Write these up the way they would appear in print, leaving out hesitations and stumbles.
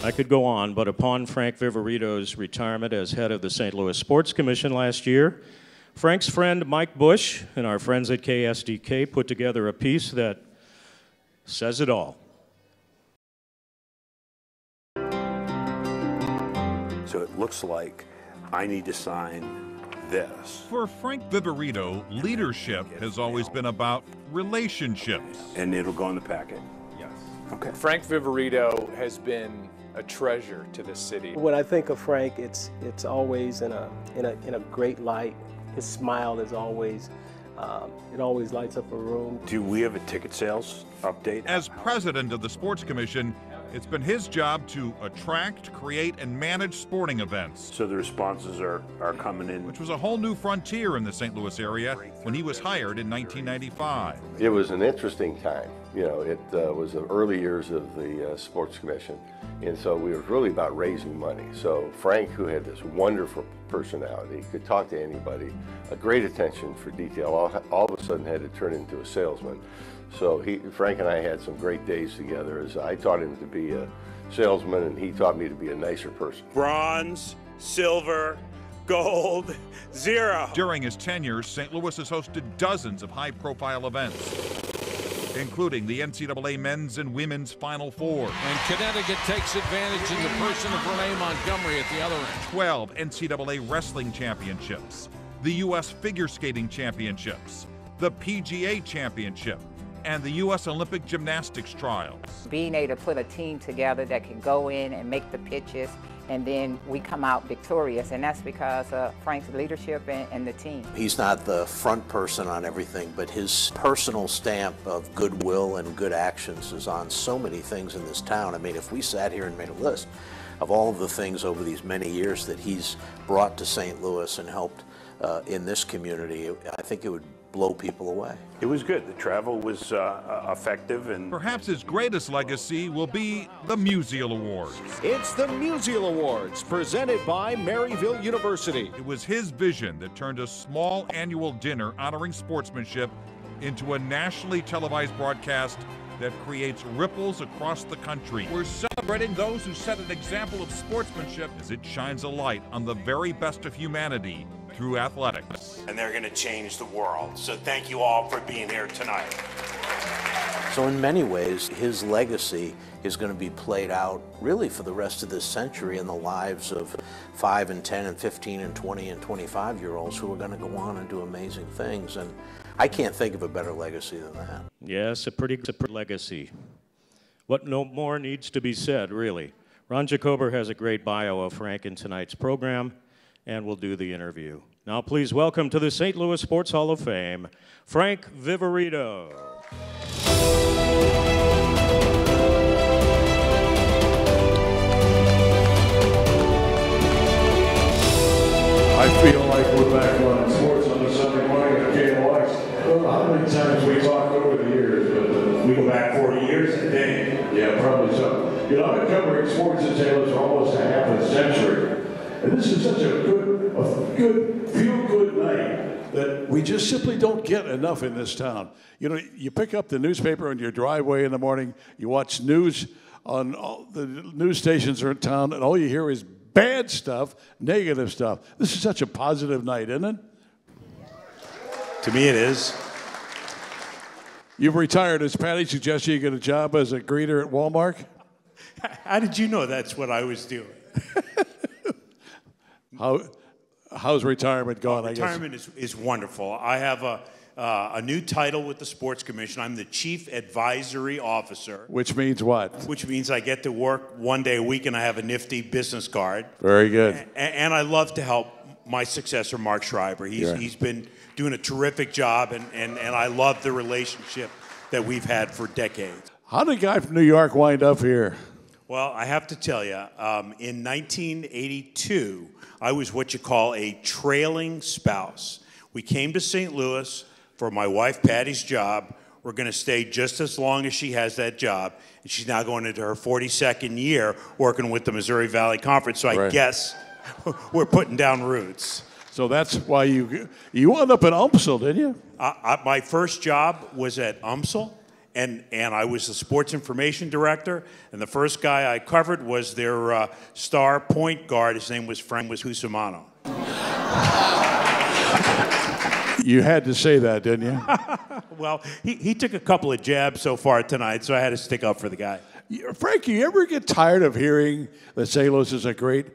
I could go on, but upon Frank Viverito's retirement as head of the St. Louis Sports Commission last year, Frank's friend Mike Bush and our friends at KSDK put together a piece that says it all. So it looks like I need to sign this. For Frank Viverito, leadership has always been about relationships. And it'll go in the packet. Yes. Okay. Frank Viverito has been a treasure to the city. When I think of Frank, it's always in a great light. His smile is always, it always lights up a room. Do we have a ticket sales update? As president of the Sports Commission, it's been his job to attract, create, and manage sporting events. So the responses are coming in. Which was a whole new frontier in the St. Louis area when he was hired in 1995. It was an interesting time. You know, it was the early years of the Sports Commission, and so we were really about raising money. So Frank, who had this wonderful personality, could talk to anybody, a great attention for detail, all of a sudden had to turn into a salesman. So Frank and I had some great days together as I taught him to be a salesman and he taught me to be a nicer person. Bronze, silver, gold, zero. During his tenure, St. Louis has hosted dozens of high-profile events, including the NCAA Men's and Women's Final Four. And Connecticut takes advantage in the person of Renee Montgomery at the other end. 12 NCAA Wrestling Championships, the U.S. Figure Skating Championships, the PGA Championship, and the U.S. Olympic Gymnastics Trials. Being able to put a team together that can go in and make the pitches, and then we come out victorious, and that's because of Frank's leadership and the team. He's not the front person on everything, but his personal stamp of goodwill and good actions is on so many things in this town. I mean, if we sat here and made a list of all of the things over these many years that he's brought to St. Louis and helped in this community, I think it would blow people away. It was good. The travel was effective, and perhaps his greatest legacy will be the Musial Awards. It's the Musial Awards, presented by Maryville University. It was his vision that turned a small annual dinner honoring sportsmanship into a nationally televised broadcast that creates ripples across the country. We're celebrating those who set an example of sportsmanship as it shines a light on the very best of humanity through athletics. And they're going to change the world. So thank you all for being here tonight. So in many ways, his legacy is going to be played out really for the rest of this century in the lives of 5 and 10 and 15 and 20 and 25-year-olds who are going to go on and do amazing things. And I can't think of a better legacy than that. Yes, a pretty legacy. What no more needs to be said, really. Ron Jacober has a great bio of Frank in tonight's program, and we'll do the interview. Now please welcome to the St. Louis Sports Hall of Fame, Frank Viverito. I feel like we're back on sports on a Sunday morning at KLX. Well, how many times we talked over the years? But, We go back 40 years, I think. yeah, probably so. You know, I've been covering sports in St. Louis for almost a half a century. And this is such a good, feel-good night that we just simply don't get enough in this town. You know, you pick up the newspaper in your driveway in the morning, you watch news on all the news stations are in town, and all you hear is bad stuff, negative stuff. This is such a positive night, isn't it? To me, it is. You've retired. As Patty suggested, you get a job as a greeter at Walmart? How did you know that's what I was doing? How's retirement going, I guess? Retirement is wonderful. I have a new title with the Sports Commission. I'm the Chief Advisory Officer. Which means what? Which means I get to work one day a week and I have a nifty business card. Very good. And I love to help my successor, Mark Schreiber. He's been doing a terrific job, and I love the relationship that we've had for decades. How did a guy from New York wind up here? Well, I have to tell you, in 1982, I was what you call a trailing spouse. We came to St. Louis for my wife Patty's job. We're going to stay just as long as she has that job. And she's now going into her 42nd year working with the Missouri Valley Conference. So I guess we're putting down roots. So that's why you wound up in UMSL, didn't you? My first job was at UMSL, and I was the sports information director, and the first guy I covered was their star point guard. His name was Frank Cusimano. You had to say that, didn't you? Well, he took a couple of jabs so far tonight, so I had to stick up for the guy. Frank, you ever get tired of hearing that St. Louis is a great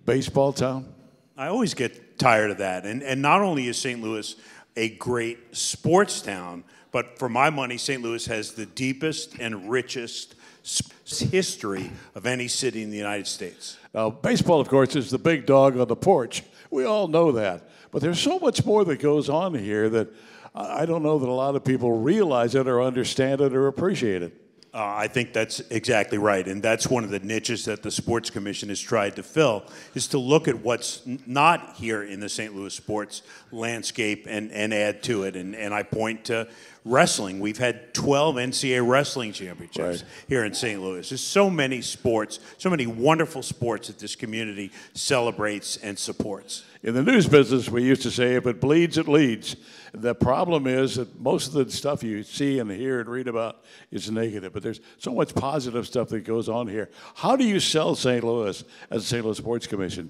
baseball town? I always get tired of that. And not only is St. Louis a great sports town, but for my money, St. Louis has the deepest and richest history of any city in the United States. Now, baseball, of course, is the big dog on the porch. We all know that. But there's so much more that goes on here that I don't know that a lot of people realize it or understand it or appreciate it. I think that's exactly right, and that's one of the niches that the Sports Commission has tried to fill, is to look at what's not here in the St. Louis sports landscape and add to it, and I point to wrestling. We've had 12 NCAA wrestling championships here in St. Louis. There's so many sports, so many wonderful sports that this community celebrates and supports. In the news business, we used to say, if it bleeds, it leads. The problem is that most of the stuff you see and hear and read about is negative, but there's so much positive stuff that goes on here. How do you sell St. Louis as the St. Louis Sports Commission?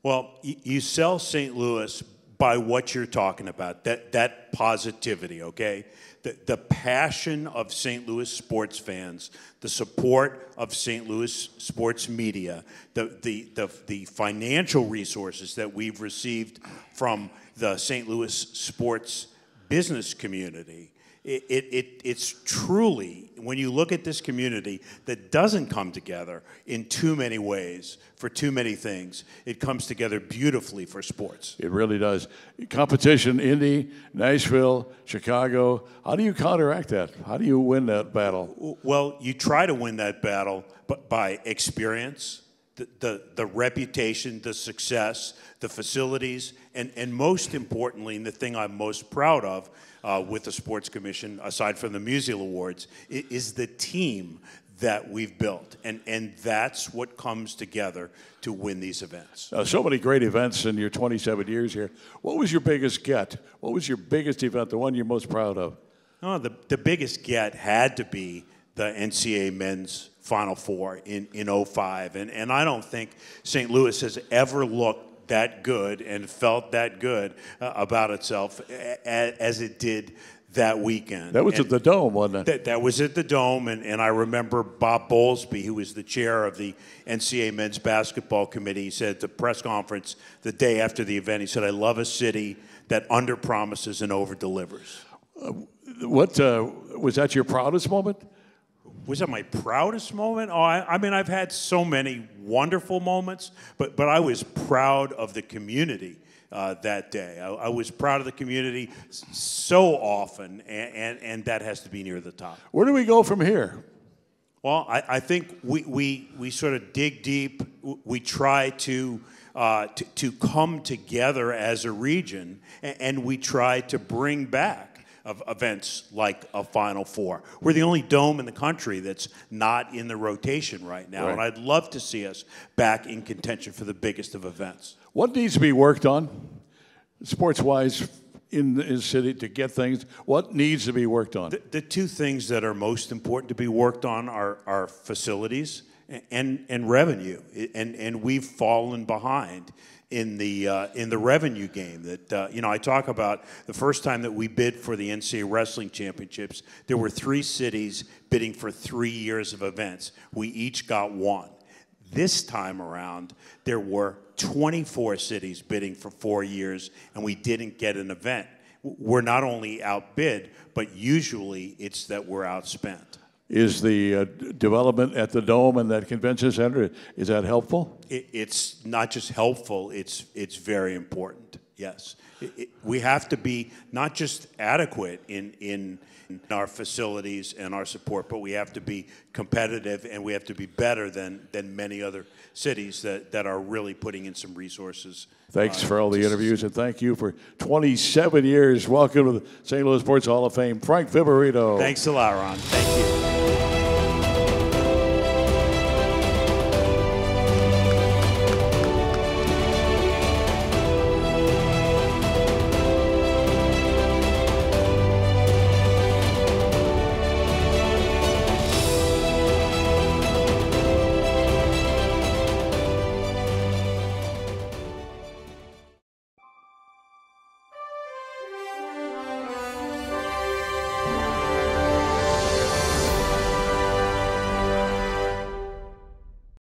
Well, you sell St. Louis by what you're talking about, that positivity, okay? The passion of St. Louis sports fans, the support of St. Louis sports media, the financial resources that we've received from the St. Louis sports business community. It's truly, when you look at this community that doesn't come together in too many ways for too many things, it comes together beautifully for sports. It really does. Competition, Indy, Nashville, Chicago. How do you counteract that? How do you win that battle? Well, you try to win that battle by experience, the reputation, the success, the facilities, and most importantly, and the thing I'm most proud of with the Sports Commission, aside from the Musial Awards, is the team that we've built. And that's what comes together to win these events. So many great events in your 27 years here. What was your biggest get? What was your biggest event, the one you're most proud of? Oh, the biggest get had to be the NCAA men's Final Four in 05. And I don't think St. Louis has ever looked that good and felt that good about itself as it did that weekend. That was at the Dome, wasn't it? That was at the Dome, and I remember Bob Bowlesby, who was the chair of the NCAA men's basketball committee, he said at the press conference the day after the event, he said, "I love a city that under-promises and over-delivers." What was that your proudest moment? Was that my proudest moment? Oh, I mean, I've had so many wonderful moments, but I was proud of the community that day. I was proud of the community so often, and that has to be near the top. Where do we go from here? Well, I think we sort of dig deep. We try to come together as a region, and we try to bring back of events like a Final Four. We're the only dome in the country that's not in the rotation right now, and I'd love to see us back in contention for the biggest of events. What needs to be worked on, sports-wise, in the city to get things? What needs to be worked on? The two things that are most important to be worked on are facilities and revenue, and we've fallen behind in the revenue game. That I talk about the first time that we bid for the NCAA wrestling championships, there were 3 cities bidding for 3 years of events. We each got 1. This time around, there were 24 cities bidding for 4 years, and we didn't get an event. We're not only outbid, but usually it's that we're outspent. Is the development at the Dome and that convention center, is that helpful? It's not just helpful, it's very important, yes. We have to be not just adequate in our facilities and our support, but we have to be competitive, and we have to be better than many other cities that are really putting in some resources. Thanks for all the interviews, and thank you for 27 years. Welcome to the St. Louis Sports Hall of Fame, Frank Viverito. Thanks a lot, Ron. Thank you.